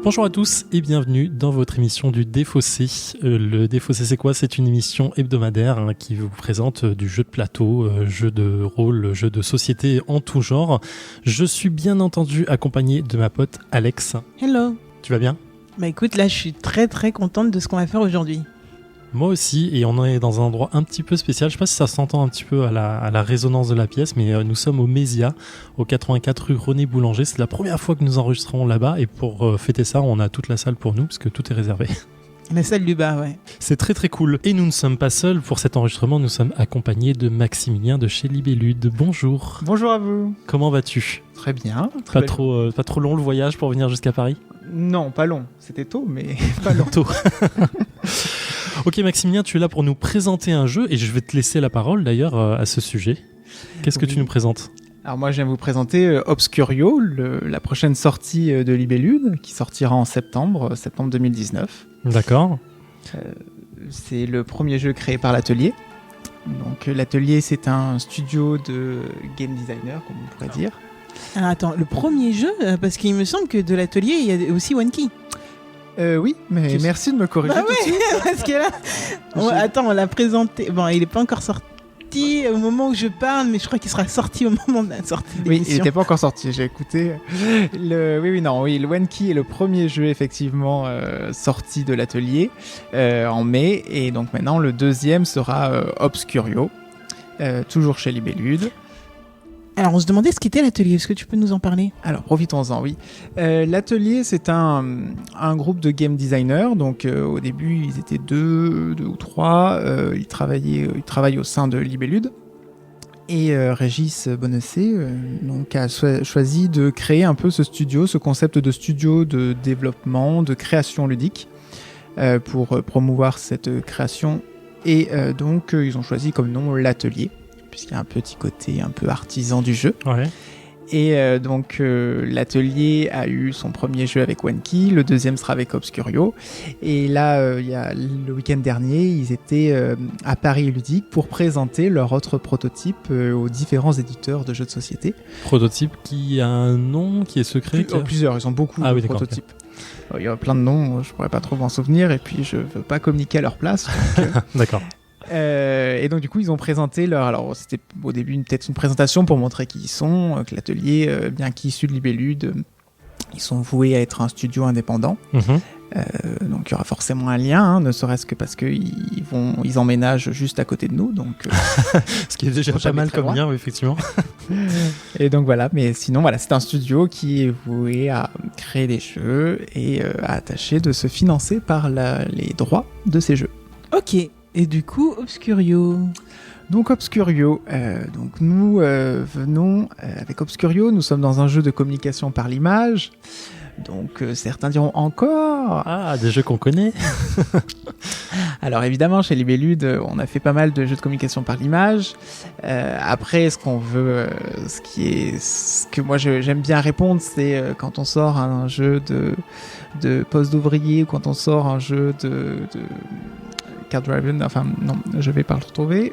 Bonjour à tous et bienvenue dans votre émission du Défaussé. Le Défaussé, c'est quoi ? C'est une émission hebdomadaire qui vous présente du jeu de plateau, jeu de rôle, jeu de société en tout genre. Je suis bien entendu accompagné de ma pote Alex. Hello. Tu vas bien ? Bah écoute, là je suis très très contente de ce qu'on va faire aujourd'hui. Moi aussi, et on est dans un endroit un petit peu spécial. Je sais pas si ça s'entend un petit peu à la résonance de la pièce, mais nous sommes au Mésia, au 84 rue René Boulanger. C'est la première fois que nous enregistrons là-bas, et pour fêter ça, on a toute la salle pour nous, parce que tout est réservé. La salle du bas, ouais. C'est très très cool. Et nous ne sommes pas seuls pour cet enregistrement, nous sommes accompagnés de Maximilien de chez Libellude. Bonjour. Bonjour à vous. Comment vas-tu ? Très bien. Pas trop long le voyage pour venir jusqu'à Paris ? Non, pas long. C'était tôt, mais pas long. Tôt. Ok Maximilien, tu es là pour nous présenter un jeu et je vais te laisser la parole d'ailleurs à ce sujet. Qu'est-ce que tu nous présentes ? Alors moi je viens vous présenter Obscurio, la prochaine sortie de Libellude, qui sortira en septembre 2019. D'accord. C'est le premier jeu créé par l'Atelier. Donc l'Atelier, c'est un studio de game designer, comme on pourrait dire. Alors attends, le premier jeu, parce qu'il me semble que de l'Atelier, il y a aussi One Key. Oui, mais merci de me corriger tout de suite. Parce que là, on l'a présenté. Bon, il n'est pas encore sorti au moment où je parle, mais je crois qu'il sera sorti au moment de la sortie de l'émission. Oui, il n'était pas encore sorti, j'ai écouté. Le One Key est le premier jeu effectivement sorti de l'Atelier en mai, et donc maintenant le deuxième sera Obscurio, toujours chez Libellude. Alors, on se demandait ce qu'était l'Atelier. Est-ce que tu peux nous en parler ? Alors, profitons-en, oui. L'Atelier, c'est un groupe de game designers. Donc, au début, ils étaient deux ou trois. Ils travaillent au sein de Libellude. Et Régis Bonnessé a choisi de créer un peu ce concept de studio de développement, de création ludique, pour promouvoir cette création. Et donc, ils ont choisi comme nom l'Atelier, puisqu'il y a un petit côté un peu artisan du jeu. Ouais. Et donc l'Atelier a eu son premier jeu avec One Key, le deuxième sera avec Obscurio. Et là, il y a le week-end dernier, ils étaient à Paris Ludique pour présenter leur autre prototype aux différents éditeurs de jeux de société. Prototype qui a un nom, qui est secret Plusieurs, ils ont beaucoup de prototypes. Okay. Il y a plein de noms, je pourrais pas trop m'en souvenir, et puis je veux pas communiquer à leur place. Donc, D'accord. Et donc du coup ils ont présenté alors c'était au début peut-être une présentation pour montrer qui ils sont, que l'Atelier, bien qu'issu de Libellude, ils sont voués à être un studio indépendant. Donc il y aura forcément un lien, ne serait-ce que parce qu'ils emménagent juste à côté de nous, donc ce qui est déjà pas mal comme lien, effectivement. Et donc voilà, mais sinon voilà, c'est un studio qui est voué à créer des jeux et à attacher de se financer par les droits de ces jeux. Ok. Et du coup, Obscurio. Donc Obscurio, donc nous venons avec Obscurio, nous sommes dans un jeu de communication par l'image. Donc certains diront encore. Ah, des jeux qu'on connaît. Alors évidemment, chez Libellude, on a fait pas mal de jeux de communication par l'image. Après, ce qu'on veut, ce que moi j'aime bien répondre, c'est quand on sort un jeu de poste d'ouvrier, ou quand on sort un jeu de card driven, enfin non, je vais pas le retrouver.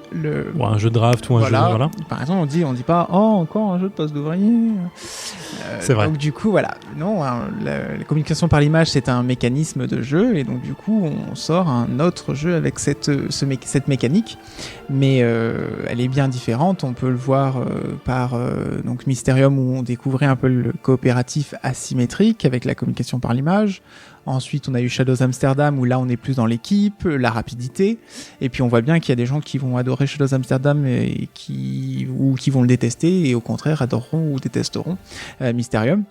Ou un jeu de draft ou un jeu, voilà. Par exemple, on dit pas encore un jeu de poste d'ouvrier. C'est vrai. Donc du coup, voilà, non, la communication par l'image, c'est un mécanisme de jeu, et donc du coup, on sort un autre jeu avec cette mécanique, mais elle est bien différente. On peut le voir par donc Mysterium, où on découvrait un peu le coopératif asymétrique avec la communication par l'image. Ensuite, on a eu Shadows Amsterdam, où là, on est plus dans l'équipe, la rapidité. Et puis, on voit bien qu'il y a des gens qui vont adorer Shadows Amsterdam ou qui vont le détester, et au contraire, adoreront ou détesteront Mysterium.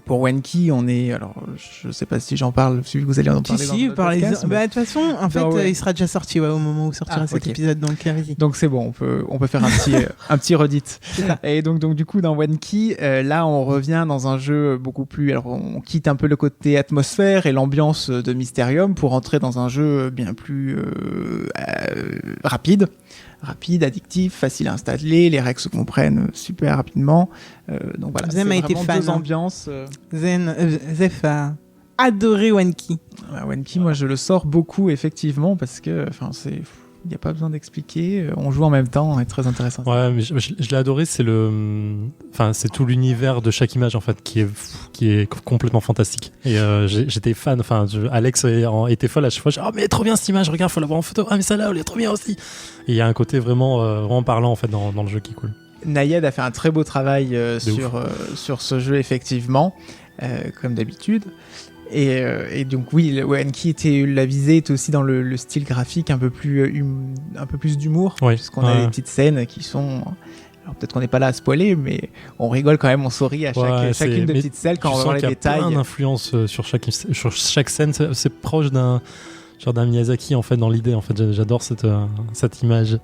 Pour One Key, on est... Alors, je sais pas si j'en parle, si vous allez en parler dans le podcast. De toute façon, en fait, il sera déjà sorti au moment où sortira cet épisode, donc vas-y. Donc c'est bon, on peut faire un petit redit. Et donc du coup, dans One Key, là, on revient dans un jeu beaucoup plus... Alors, on quitte un peu le côté atmosphère et l'ambiance de Mysterium pour entrer dans un jeu bien plus rapide, addictif, facile à installer, les règles se comprennent super rapidement. Donc voilà, Zem a été fan. Deux ambiances. Zef a adoré One Key. One Key, moi je le sors beaucoup effectivement parce que Il n'y a pas besoin d'expliquer. On joue en même temps, c'est très intéressant. Ouais, mais je l'ai adoré. C'est c'est tout l'univers de chaque image en fait qui est complètement fantastique. Et j'étais fan. Alex était folle à chaque fois. Oh mais trop bien cette image. Regarde, faut la voir en photo. Ah mais celle-là, elle est trop bien aussi. Et il y a un côté vraiment parlant en fait dans le jeu qui est cool. Nayed a fait un très beau travail sur ce jeu effectivement, comme d'habitude. Et donc oui, Anki la visée était aussi dans le style graphique un peu plus d'humour, puisqu'on a des petites scènes qui sont... Alors peut-être qu'on n'est pas là à spoiler, mais on rigole quand même, on sourit à chacune des petites scènes quand on voit les détails. Il y a plein d'influences sur chaque scène, c'est proche d'un Miyazaki en fait dans l'idée. En fait, j'adore cette image.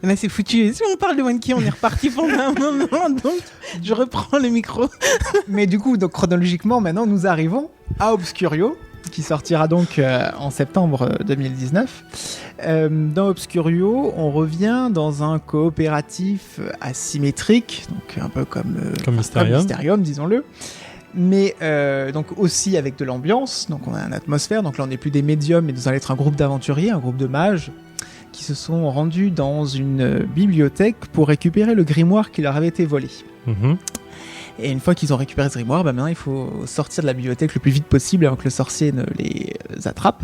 Là, c'est foutu. Si on parle de One Key, on est reparti pendant un moment, donc je reprends le micro. Mais du coup, donc chronologiquement, maintenant, nous arrivons à Obscurio, qui sortira donc en septembre 2019. Dans Obscurio, on revient dans un coopératif asymétrique, donc un peu comme Mysterium, disons-le. Mais donc aussi avec de l'ambiance, donc on a une atmosphère. Donc là, on n'est plus des médiums, mais nous allons être un groupe d'aventuriers, un groupe de mages, qui se sont rendus dans une bibliothèque pour récupérer le grimoire qui leur avait été volé. Mmh. Et une fois qu'ils ont récupéré ce grimoire, maintenant il faut sortir de la bibliothèque le plus vite possible avant que le sorcier ne les attrape.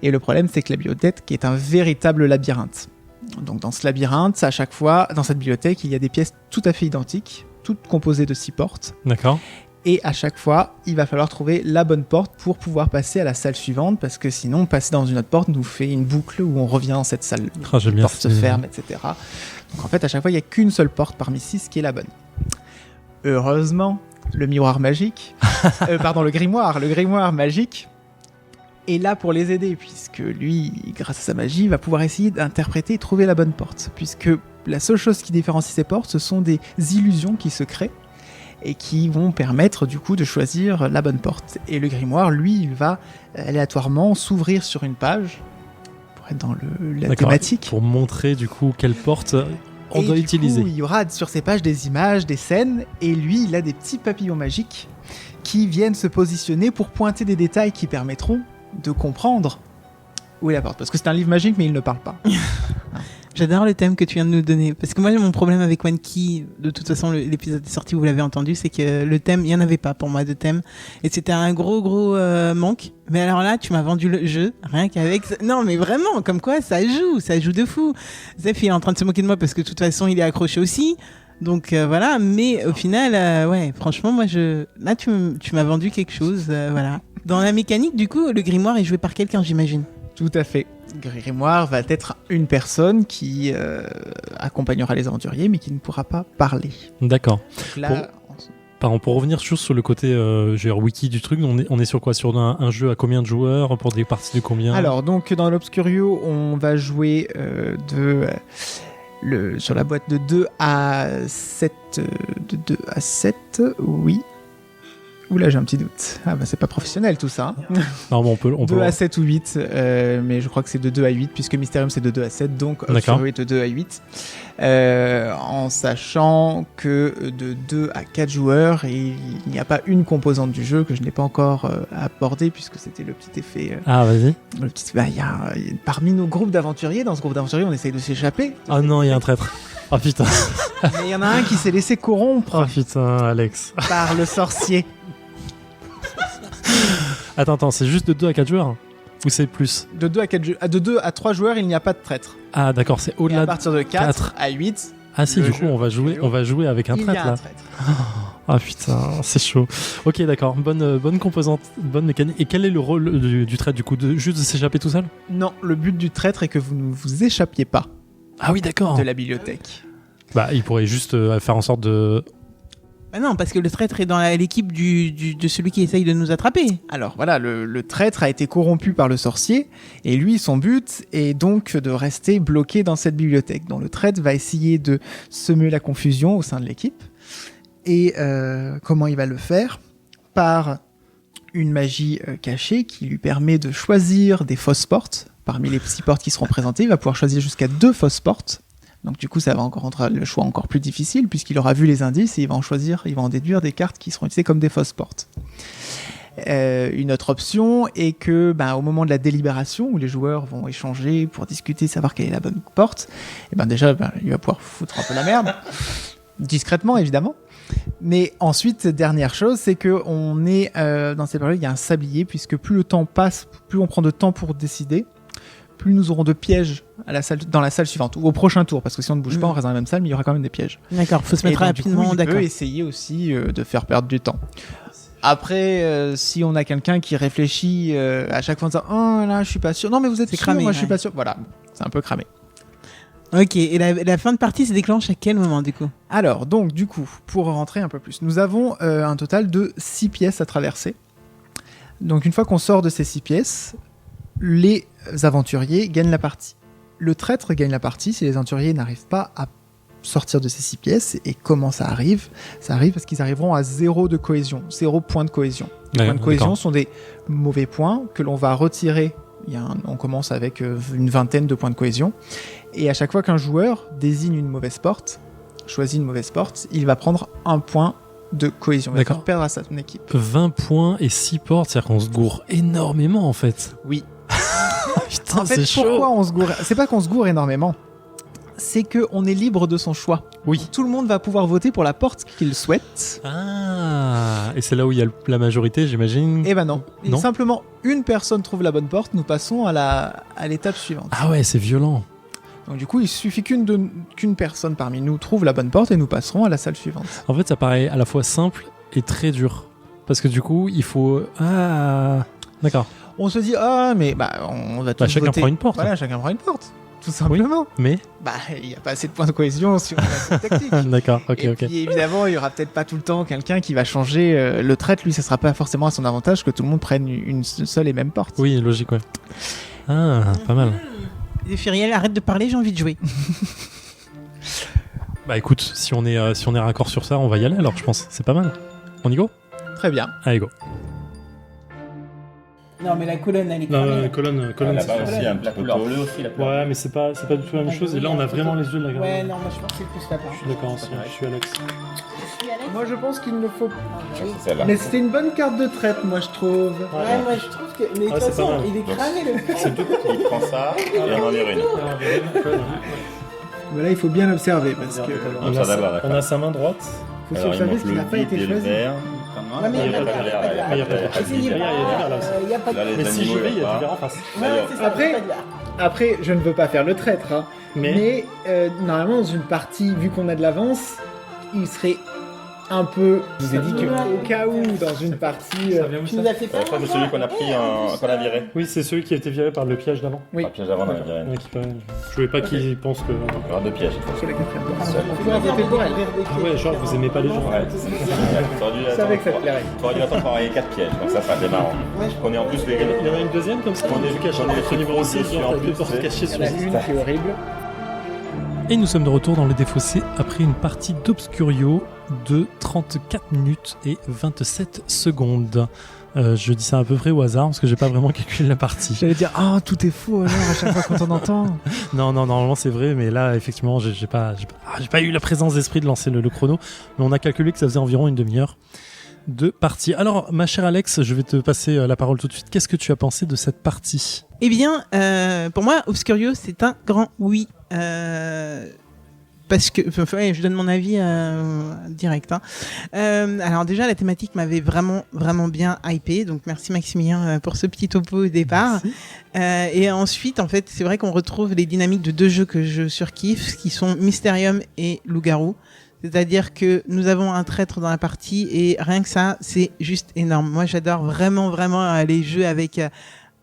Et le problème, c'est que la bibliothèque est un véritable labyrinthe. Donc dans ce labyrinthe, à chaque fois, dans cette bibliothèque, il y a des pièces tout à fait identiques, toutes composées de 6 portes. D'accord. Et à chaque fois, il va falloir trouver la bonne porte pour pouvoir passer à la salle suivante, parce que sinon, passer dans une autre porte nous fait une boucle où on revient dans cette salle. La porte se ferme, etc. Donc en fait, à chaque fois, il n'y a qu'une seule porte parmi 6 qui est la bonne. Heureusement, le miroir magique, le grimoire magique est là pour les aider, puisque lui, grâce à sa magie, va pouvoir essayer d'interpréter et trouver la bonne porte. Puisque la seule chose qui différencie ces portes, ce sont des illusions qui se créent et qui vont permettre du coup de choisir la bonne porte. Et le grimoire, lui, il va aléatoirement s'ouvrir sur une page pour être dans la thématique. Pour montrer du coup quelle porte on doit utiliser. Coup, il y aura sur ces pages des images, des scènes, et lui, il a des petits papillons magiques qui viennent se positionner pour pointer des détails qui permettront de comprendre où est la porte. Parce que c'est un livre magique, mais il ne parle pas. J'adore le thème que tu viens de nous donner. Parce que moi, mon problème avec One Key, de toute façon, l'épisode est sorti, vous l'avez entendu, c'est que le thème, il n'y en avait pas pour moi de thème. Et c'était un gros manque. Mais alors là, tu m'as vendu le jeu, rien qu'avec... Non, mais vraiment, comme quoi, ça joue de fou. Zef, il est en train de se moquer de moi parce que de toute façon, il est accroché aussi. Donc voilà, mais au final, franchement, moi, là, tu m'as vendu quelque chose, voilà. Dans la mécanique, du coup, le grimoire est joué par quelqu'un, j'imagine. Tout à fait. Grimoire va être une personne qui accompagnera les aventuriers, mais qui ne pourra pas parler. D'accord. Là, pour revenir sur le côté wiki du truc, on est sur quoi? Sur un jeu à combien de joueurs? Pour des parties de combien? Alors, donc, dans l'Obscurio, on va jouer sur la boîte de 2 à 7. De 2 à 7, oui. Oula, j'ai un petit doute. Ah bah c'est pas professionnel tout ça. Non, mais on peut 2 à 7 ou 8, mais je crois que c'est de 2 à 8, puisque Mysterium c'est de 2 à 7, donc Obscurio est de 2 à 8. En sachant que de 2 à 4 joueurs, il n'y a pas une composante du jeu que je n'ai pas encore abordée, puisque c'était le petit effet... Ah, vas-y. Parmi nos groupes d'aventuriers, dans ce groupe d'aventuriers, on essaye de s'échapper. Ah non, il y a un traître. Ah putain. Mais il y en a un qui s'est laissé corrompre. Ah putain, Alex. Par le sorcier. Attends, c'est juste de 2 à 4 joueurs? Ou c'est plus? De 2 à 3 joueurs, il n'y a pas de traître. Ah d'accord, c'est au-delà à partir de 4 à 8. Ah si, du coup, on va jouer avec un traître là. Il y a un traître. Ah putain, c'est chaud. Ok, d'accord, bonne composante, bonne mécanique. Et quel est le rôle du traître du coup? Juste de s'échapper tout seul? Non, le but du traître est que vous ne vous échappiez pas. Ah oui, d'accord. De la bibliothèque. Bah, il pourrait juste faire en sorte de... Ah non, parce que le traître est dans l'équipe de celui qui essaye de nous attraper. Alors voilà, le traître a été corrompu par le sorcier, et lui, son but est donc de rester bloqué dans cette bibliothèque. Donc le traître va essayer de semer la confusion au sein de l'équipe. Et comment il va le faire? Par une magie cachée qui lui permet de choisir des fausses portes. Parmi les 6 portes qui seront présentées, il va pouvoir choisir jusqu'à 2 fausses portes. Donc du coup, ça va rendre le choix encore plus difficile, puisqu'il aura vu les indices et il va en déduire des cartes qui seront utilisées comme des fausses portes. une autre option est que au moment de la délibération où les joueurs vont échanger pour discuter, savoir quelle est la bonne porte, et déjà il va pouvoir foutre un peu la merde discrètement évidemment. Mais ensuite, dernière chose, c'est que on est dans cette période, il y a un sablier, puisque plus le temps passe, plus on prend de temps pour décider, plus nous aurons de pièges dans la salle suivante, ou au prochain tour, parce que si on ne bouge pas, on reste dans la même salle, mais il y aura quand même des pièges. D'accord, faut se mettre rapidement il d'accord. peut essayer aussi de faire perdre du temps. Après, si on a quelqu'un qui réfléchit à chaque fois en disant « Oh là, je suis pas sûr. Non, mais vous êtes sûr, cramé, moi je suis pas sûr. » Voilà, c'est un peu cramé. Ok, et la fin de partie se déclenche à quel moment du coup ? Alors, donc, du coup, pour rentrer un peu plus, nous avons un total de 6 pièces à traverser. Donc, une fois qu'on sort de ces 6 pièces, les aventuriers gagnent la partie. Le traître gagne la partie si les aventuriers n'arrivent pas à sortir de ces 6 pièces. Et comment ça arrive ? Ça arrive parce qu'ils arriveront à 0 de cohésion, 0 point de cohésion. Les points de cohésion sont des mauvais points que l'on va retirer. On commence avec une vingtaine de points de cohésion. Et à chaque fois qu'un joueur désigne une mauvaise porte, choisit une mauvaise porte, il va prendre un point de cohésion. Il va faire perdre à son équipe. 20 points et 6 portes, c'est-à-dire qu'on se gourre énormément en fait. Oui. Putain, en fait, c'est chaud. Pourquoi on se gourre ? C'est pas qu'on se gourre énormément. C'est qu'on est libre de son choix. Oui. Tout le monde va pouvoir voter pour la porte qu'il souhaite. Ah, et c'est là où il y a la majorité, j'imagine. Eh ben non. Non. Simplement, une personne trouve la bonne porte, nous passons à l'étape suivante. Ah ouais, c'est violent. Donc du coup, il suffit qu'une personne parmi nous trouve la bonne porte et nous passerons à la salle suivante. En fait, ça paraît à la fois simple et très dur. Parce que du coup, il faut... Ah, d'accord. On se dit, mais on va tous chacun voter. prend une porte. Voilà, chacun prend une porte. Tout simplement. Mais il n'y a pas assez de points de cohésion sur la tactique. d'accord, ok. Et puis évidemment, il n'y aura peut-être pas tout le temps quelqu'un qui va changer le traître. Lui, ça ne sera pas forcément à son avantage que tout le monde prenne une seule et même porte. Oui, logique, ouais. Ah, pas mal. Firiel, arrête de parler, j'ai envie de jouer. Bah écoute, si on est raccord sur ça, on va y aller alors, je pense. C'est pas mal. On y go ? Très bien. Allez, go. Non, mais la colonne, elle est Non, colonne, là-bas aussi, un petit peu tôleux aussi. Ouais, mais c'est pas du tout la même chose. Et là, on a vraiment les yeux de la grande. Ouais, non, moi je pense que c'est plus la part. Je suis d'accord aussi, je suis Alex. Moi, je pense qu'il ne faut pas. C'est celle-là. Mais c'était une bonne carte de traite, moi, je trouve. Ouais, moi je trouve que. Mais de toute c'est façon, pas mal. il est cramé le. C'est tout. Il prend ça et on en est une. Mais là, il faut bien l'observer parce que. On a sa main droite. Il faut observer ce qui n'a pas été choisi. Ouais, mais Il y a pas de verre, il y a pas de verre. Essayez pas. Il y a du verre là aussi. Il y a pas de. Là, les Mais si animaux, j'y vais, il y a pas. du verre en face. Ouais, c'est ça, Après- pas de verre. Après, je ne veux pas faire le traître, hein, Mais normalement, dans une partie, vu qu'on a de l'avance, il serait un peu. Je vous ai dit qu'au cas où, dans une partie. ça vient où Tu ça nous as fait Je crois que c'est celui qu'on a pris, qu'on a viré. Oui, c'est celui qui a été viré par le piège d'avant. Oui. Ah, piège avant, on a viré. Ouais, je voulais pas qu'ils pensent que. Il y aura deux pièges. C'est la quatrième. Ah ouais, genre vous aimez pas les gens. Ouais, Je savais que ça te plairait. T'aurais dû attendre pour avoir les 4 pièges, donc ça serait démarrant. On est en plus les Il y en a une deuxième comme ça. On est vu caché. on est Notre numéro 6, dessus, genre en t'as deux plus, portes c'est- cachées Il sur y en a le une qui est horrible. Et nous sommes de retour dans le défaussé après une partie d'Obscurio de 34 minutes et 27 secondes. Je dis ça à peu près au hasard parce que j'ai pas vraiment calculé la partie. J'allais dire, tout est faux alors à chaque fois qu'on t'en entend. Non, normalement c'est vrai, mais là effectivement j'ai pas eu la présence d'esprit de lancer le chrono, mais on a calculé que ça faisait environ une demi-heure de partie. Alors ma chère Alex, je vais te passer la parole tout de suite. Qu'est-ce que tu as pensé de cette partie ? Eh bien, pour moi, Obscurio, c'est un grand oui. Parce que, je donne mon avis direct. Hein. Alors déjà, la thématique m'avait vraiment, vraiment bien hypé. Donc merci Maximilien pour ce petit topo au départ. Et ensuite, en fait, c'est vrai qu'on retrouve les dynamiques de deux jeux que je surkiffe, qui sont Mysterium et Loup-garou. C'est-à-dire que nous avons un traître dans la partie et rien que ça, c'est juste énorme. Moi, j'adore vraiment, vraiment les jeux avec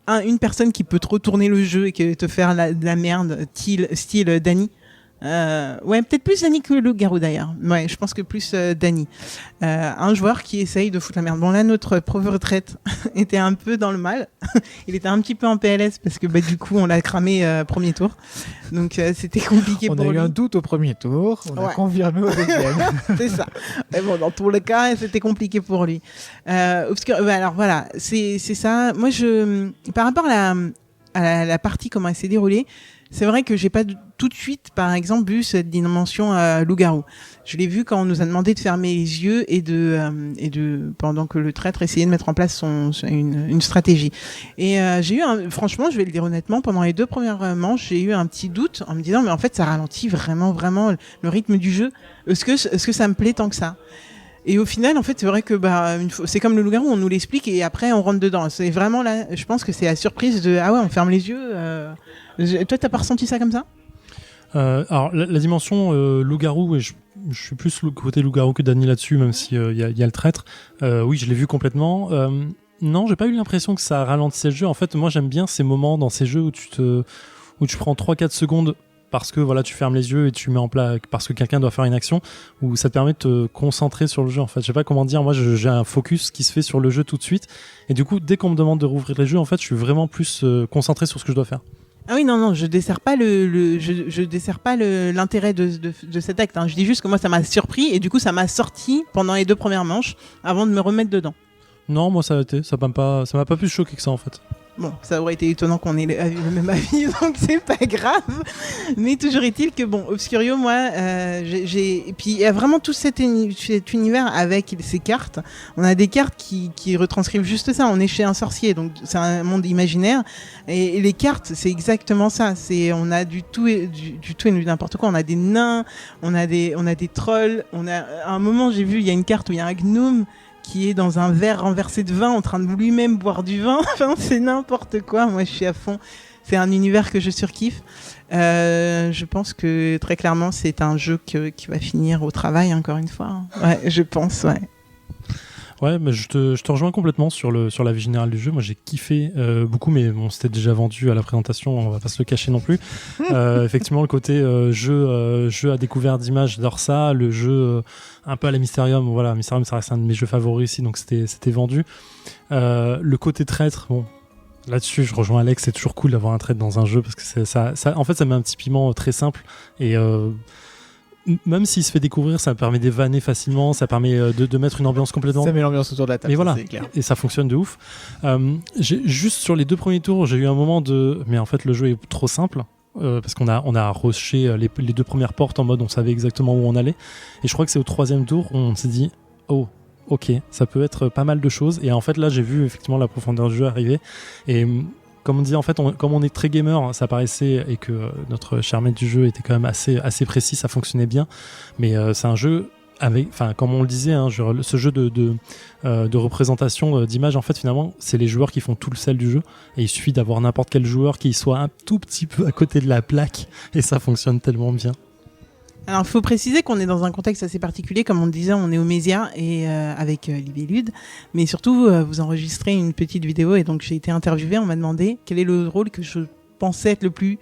une personne qui peut te retourner le jeu et te faire de la merde, style Dany. Ouais, peut-être plus Dany que le garou d'ailleurs. Ouais, je pense que plus Dany. Un joueur qui essaye de foutre la merde. Bon là, notre pauvre retraite était un peu dans le mal. Il était un petit peu en PLS parce que du coup, on l'a cramé premier tour. Donc c'était compliqué On pour a lui. eu un doute au premier tour, on a confirmé au deuxième. C'est ça. Mais bon, dans tous les cas, c'était compliqué pour lui. Alors voilà, c'est ça. Moi, par rapport à la partie, comment elle s'est déroulée, c'est vrai que j'ai pas tout de suite, par exemple, vu cette dimension loup-garou. Je l'ai vu quand on nous a demandé de fermer les yeux et de pendant que le traître essayait de mettre en place une stratégie. Et franchement, je vais le dire honnêtement, pendant les 2 premières manches, j'ai eu un petit doute en me disant mais en fait ça ralentit vraiment le rythme du jeu. Est-ce que ça me plaît tant que ça? Et au final, en fait, c'est vrai que c'est comme le loup-garou, on nous l'explique et après on rentre dedans. C'est vraiment là, je pense que c'est la surprise de ah ouais, on ferme les yeux. Toi, t'as pas ressenti ça comme ça? Alors la dimension loup-garou, et je suis plus côté loup-garou que Dany là-dessus, même si y a le traître. Oui, je l'ai vu complètement. Non, j'ai pas eu l'impression que ça ralentissait le jeu. En fait, moi j'aime bien ces moments dans ces jeux où tu prends 3-4 secondes parce que voilà, tu fermes les yeux et tu mets en place parce que quelqu'un doit faire une action, où ça te permet de te concentrer sur le jeu. En fait, je sais pas comment dire. Moi, j'ai un focus qui se fait sur le jeu tout de suite, et du coup, dès qu'on me demande de rouvrir les jeux, en fait, je suis vraiment plus concentré sur ce que je dois faire. Ah oui, non, je desserre pas je desserre pas l'intérêt de cet acte. Hein. Je dis juste que moi, ça m'a surpris et du coup, ça m'a sorti pendant les 2 premières manches avant de me remettre dedans. Non, moi, ça m'a pas plus choqué que ça, en fait. Bon, ça aurait été étonnant qu'on ait le même avis, donc c'est pas grave. Mais toujours est-il que bon, Obscurio, moi, et puis il y a vraiment tout cet univers avec ces cartes. On a des cartes qui retranscrivent juste ça. On est chez un sorcier, donc c'est un monde imaginaire. Et les cartes, c'est exactement ça. On a du tout et du n'importe quoi. On a des nains, on a des trolls. À un moment, j'ai vu, il y a une carte où il y a un gnome qui est dans un verre renversé de vin en train de lui-même boire du vin. Enfin, c'est n'importe quoi. Moi, je suis à fond. C'est un univers que je surkiffe. Je pense que très clairement, c'est un jeu qui va finir au travail, encore une fois. Ouais, je pense, ouais. Ouais, mais je te rejoins complètement sur la vie générale du jeu. Moi, j'ai kiffé beaucoup, mais bon, c'était déjà vendu à la présentation, on va pas se le cacher non plus. Effectivement, le côté jeu à découvert d'images, j'adore ça. Le jeu un peu à la Mysterium, voilà, Mysterium, ça reste un de mes jeux favoris ici, donc c'était vendu. Le côté traître, bon, là-dessus, je rejoins Alex, c'est toujours cool d'avoir un traître dans un jeu parce que ça, en fait, ça met un petit piment très simple et même s'il se fait découvrir, ça permet d'évaner facilement, ça permet de mettre une ambiance complètement. Ça met l'ambiance autour de la table. Mais voilà, c'est clair. et ça fonctionne de ouf. Juste sur les 2 premiers tours, j'ai eu un moment mais en fait le jeu est trop simple. Parce qu'on a rushé les 2 premières portes en mode on savait exactement où on allait. Et je crois que c'est au 3e tour où on s'est dit oh, ok, ça peut être pas mal de choses. Et en fait là j'ai vu effectivement la profondeur du jeu arriver. Et comme on dit, en fait, comme on est très gamer, ça paraissait, et que notre cher maître du jeu était quand même assez précis, ça fonctionnait bien. Mais c'est un jeu comme on le disait, hein, ce jeu de représentation d'image, en fait, finalement, c'est les joueurs qui font tout le sel du jeu. Et il suffit d'avoir n'importe quel joueur qui soit un tout petit peu à côté de la plaque, et ça fonctionne tellement bien. Alors, il faut préciser qu'on est dans un contexte assez particulier. Comme on le disait, on est au Mésia et avec Libellude. Mais surtout, vous enregistrez une petite vidéo et donc j'ai été interviewée. On m'a demandé quel est le rôle que je pensais être le plus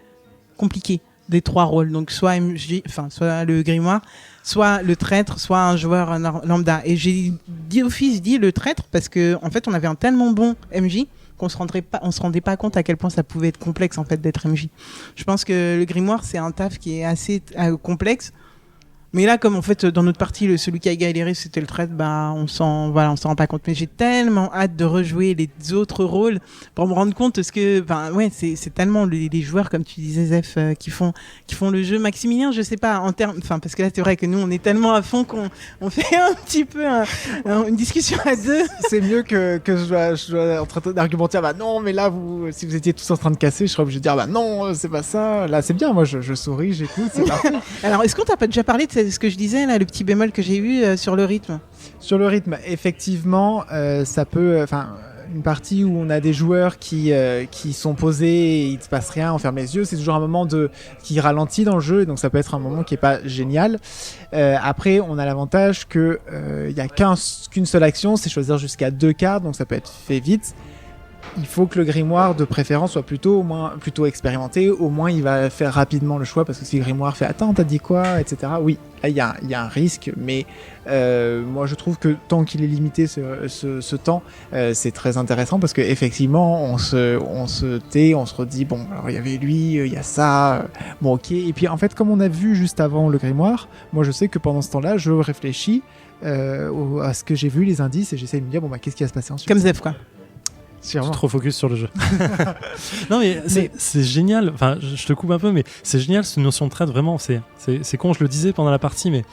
compliqué des 3 rôles. Donc, soit le grimoire, soit le traître, soit un joueur lambda. Et j'ai dit le traître parce que en fait, on avait un tellement bon MJ qu'on se rendait pas compte à quel point ça pouvait être complexe en fait d'être MJ. Je pense que le grimoire c'est un taf qui est assez complexe. Mais là, comme en fait dans notre partie, celui qui a galéré c'était le traître, on s'en rend pas compte. Mais j'ai tellement hâte de rejouer les autres rôles pour me rendre compte c'est tellement les joueurs comme tu disais Zef qui font le jeu. Maximilien, je sais pas parce que là c'est vrai que nous on est tellement à fond qu'on fait un petit peu une discussion à 2. C'est mieux que je dois en train d'argumenter non mais là si vous étiez tous en train de casser, je serais obligé de dire non c'est pas ça. Là c'est bien, moi je souris, j'écoute, c'est parfait. Alors est-ce qu'on t'a pas déjà parlé de ce que je disais là, le petit bémol que j'ai eu sur le rythme? Sur le rythme, effectivement, ça peut, une partie où on a des joueurs qui sont posés et il ne se passe rien, on ferme les yeux, c'est toujours un moment qui ralentit dans le jeu, et donc ça peut être un moment qui est pas génial. Après, on a l'avantage que il y a qu'une seule action, c'est choisir jusqu'à 2 cartes, donc ça peut être fait vite. Il faut que le grimoire de préférence soit plutôt expérimenté, au moins il va faire rapidement le choix, parce que si le grimoire fait attends t'as dit quoi, etc. Oui, là il y a un risque, mais moi je trouve que tant qu'il est limité ce temps, c'est très intéressant, parce que effectivement on se tait, on se redit bon alors il y avait lui, il y a ça, bon ok, et puis en fait comme on a vu juste avant le grimoire, moi je sais que pendant ce temps-là je réfléchis à ce que j'ai vu, les indices, et j'essaie de me dire qu'est-ce qui va se passer ensuite. Comme Zef quoi. Je suis trop focus sur le jeu. Non mais c'est génial, je te coupe un peu, mais c'est génial cette notion de traître, vraiment, c'est con, je le disais pendant la partie, mais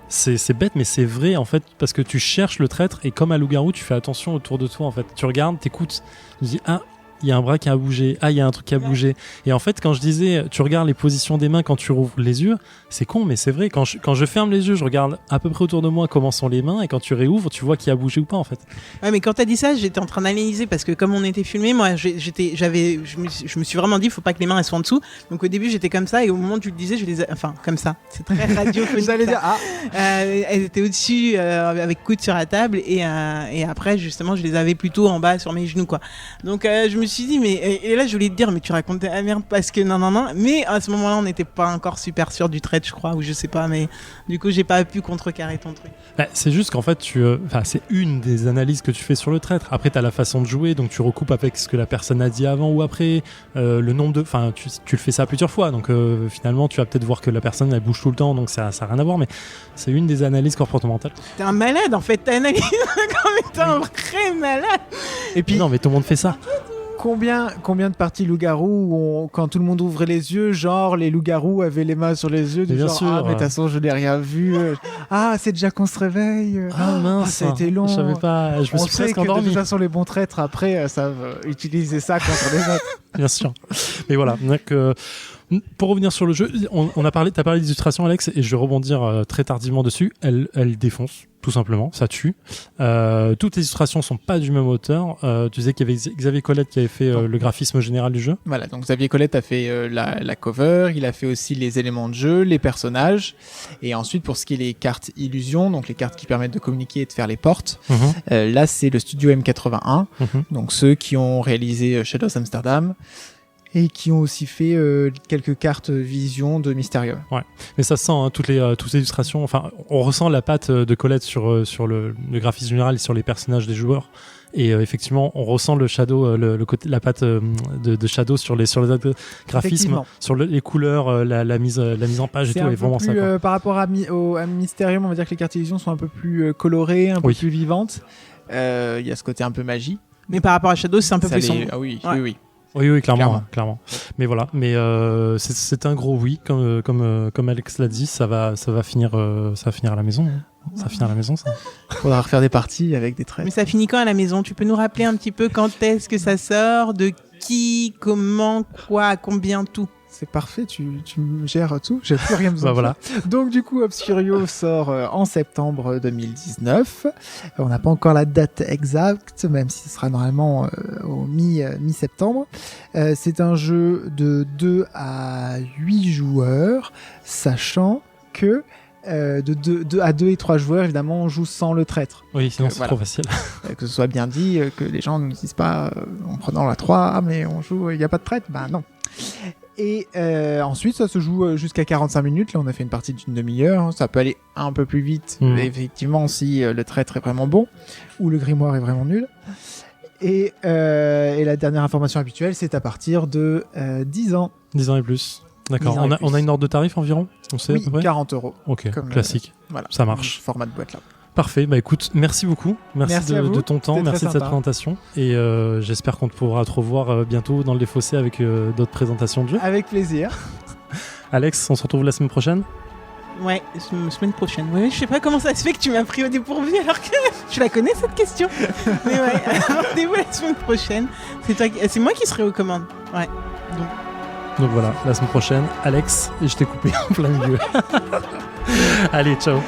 c'est bête, mais c'est vrai en fait, parce que tu cherches le traître et comme à loup-garou, tu fais attention autour de toi en fait. Tu regardes, t'écoutes, tu dis ah. Il y a un bras qui a bougé, il y a un truc qui a bougé. Et en fait, quand je disais, tu regardes les positions des mains quand tu rouvres les yeux, c'est con, mais c'est vrai. Quand je ferme les yeux, je regarde à peu près autour de moi comment sont les mains, et quand tu réouvres, tu vois qui a bougé ou pas, en fait. Ouais, mais quand t'as dit ça, j'étais en train d'analyser parce que comme on était filmé, moi, je me suis vraiment dit, faut pas que les mains elles soient en dessous. Donc au début, j'étais comme ça, et au moment où tu le disais, enfin, comme ça. C'est très radiophonique. J'allais dire, elles étaient au-dessus, avec coude sur la table, et après, justement, je les avais plutôt en bas sur mes genoux, quoi. Donc je me suis dit, mais et là je voulais te dire, mais tu racontes la merde parce que non, mais à ce moment-là on n'était pas encore super sûr du trade, je crois, ou je sais pas, mais du coup j'ai pas pu contrecarrer ton truc. Bah, c'est juste qu'en fait c'est une des analyses que tu fais sur le traître. Après t'as la façon de jouer, donc tu recoupes avec ce que la personne a dit avant ou après, le nombre de, enfin tu le fais ça plusieurs fois, donc finalement tu vas peut-être voir que la personne elle bouge tout le temps, donc ça a rien à voir, mais c'est une des analyses comportementales. T'es un malade en fait, t'analyses comme étant un vrai malade. Et puis non, mais tout le monde fait ça. Combien de parties loup-garou où quand tout le monde ouvrait les yeux, genre les loups-garous avaient les mains sur les yeux, du bien genre sûr, mais de toute façon je n'ai rien vu. C'est déjà qu'on se réveille. Ah mince, ça a été long. Je savais pas, je me suis presque endormi. De toute façon les bons traîtres après savent utiliser ça contre les autres. Bien sûr. Mais voilà, donc pour revenir sur le jeu, t'as parlé d'illustration, Alex, et je vais rebondir très tardivement dessus. Elle défonce, tout simplement, ça tue. Toutes les illustrations sont pas du même auteur. Tu disais qu'il y avait Xavier Colette qui avait fait le graphisme général du jeu. Voilà, donc Xavier Colette a fait la cover, il a fait aussi les éléments de jeu, les personnages, et ensuite pour ce qui est les cartes illusions, donc les cartes qui permettent de communiquer et de faire les portes, là c'est le studio M81, donc ceux qui ont réalisé Shadows Amsterdam, et qui ont aussi fait quelques cartes vision de Mysterium. Ouais, mais ça se sent, hein, toutes les illustrations. Enfin, on ressent la patte de Colette sur le graphisme général et sur les personnages des joueurs. Et effectivement, on ressent le Shadow, le côté, la patte de Shadow sur les graphismes, sur les couleurs, la mise en page et tout. Et vraiment plus, ça. Par rapport à Mysterium, on va dire que les cartes illusions sont un peu plus colorées, un peu plus vivantes. Il y a ce côté un peu magie. Mais par rapport à Shadow, c'est un peu plus sombre. Ah oui, ouais. oui. Oui, clairement. Mais voilà, c'est un gros oui, comme Alex l'a dit, ça va finir à la maison. Hein. Ça finit à la maison, ça. Faudra refaire des parties avec des traits. Mais ça finit quand à la maison? Tu peux nous rappeler un petit peu quand est-ce que ça sort, de qui, comment, quoi, combien, tout? C'est parfait, tu me gères tout, j'ai plus rien besoin. Voilà. Donc du coup, Obscurio sort en septembre 2019. On n'a pas encore la date exacte, même si ce sera normalement au mi-septembre. C'est un jeu de 2 à 8 joueurs, sachant que de 2 à 2 et 3 joueurs, évidemment, on joue sans le traître. Oui, sinon c'est trop facile. Que ce soit bien dit, que les gens ne disent pas en prenant la 3, mais on joue, il n'y a pas de traître. Ben non. Et ensuite, ça se joue jusqu'à 45 minutes. Là, on a fait une partie d'une demi-heure. Ça peut aller un peu plus vite, effectivement, si le traître est vraiment bon ou le grimoire est vraiment nul. Et la dernière information habituelle, c'est à partir de 10 ans. 10 ans et plus. D'accord. On a une ordre de tarif environ? On sait, oui, à peu près 40 €. Ok, classique. Voilà. Ça marche. Format de boîte là. Parfait, bah écoute, merci beaucoup. Merci de ton temps, merci de cette présentation. Et j'espère qu'on pourra te revoir bientôt dans le Défaussé avec d'autres présentations de jeux. Avec plaisir. Alex, on se retrouve la semaine prochaine? Ouais, semaine prochaine. Ouais, je sais pas comment ça se fait que tu m'as pris au dépourvu alors que je la connais cette question. Mais ouais, rendez-vous la semaine prochaine. C'est moi qui serai aux commandes. Ouais. Donc voilà, la semaine prochaine, Alex, et je t'ai coupé en plein milieu. Allez, ciao.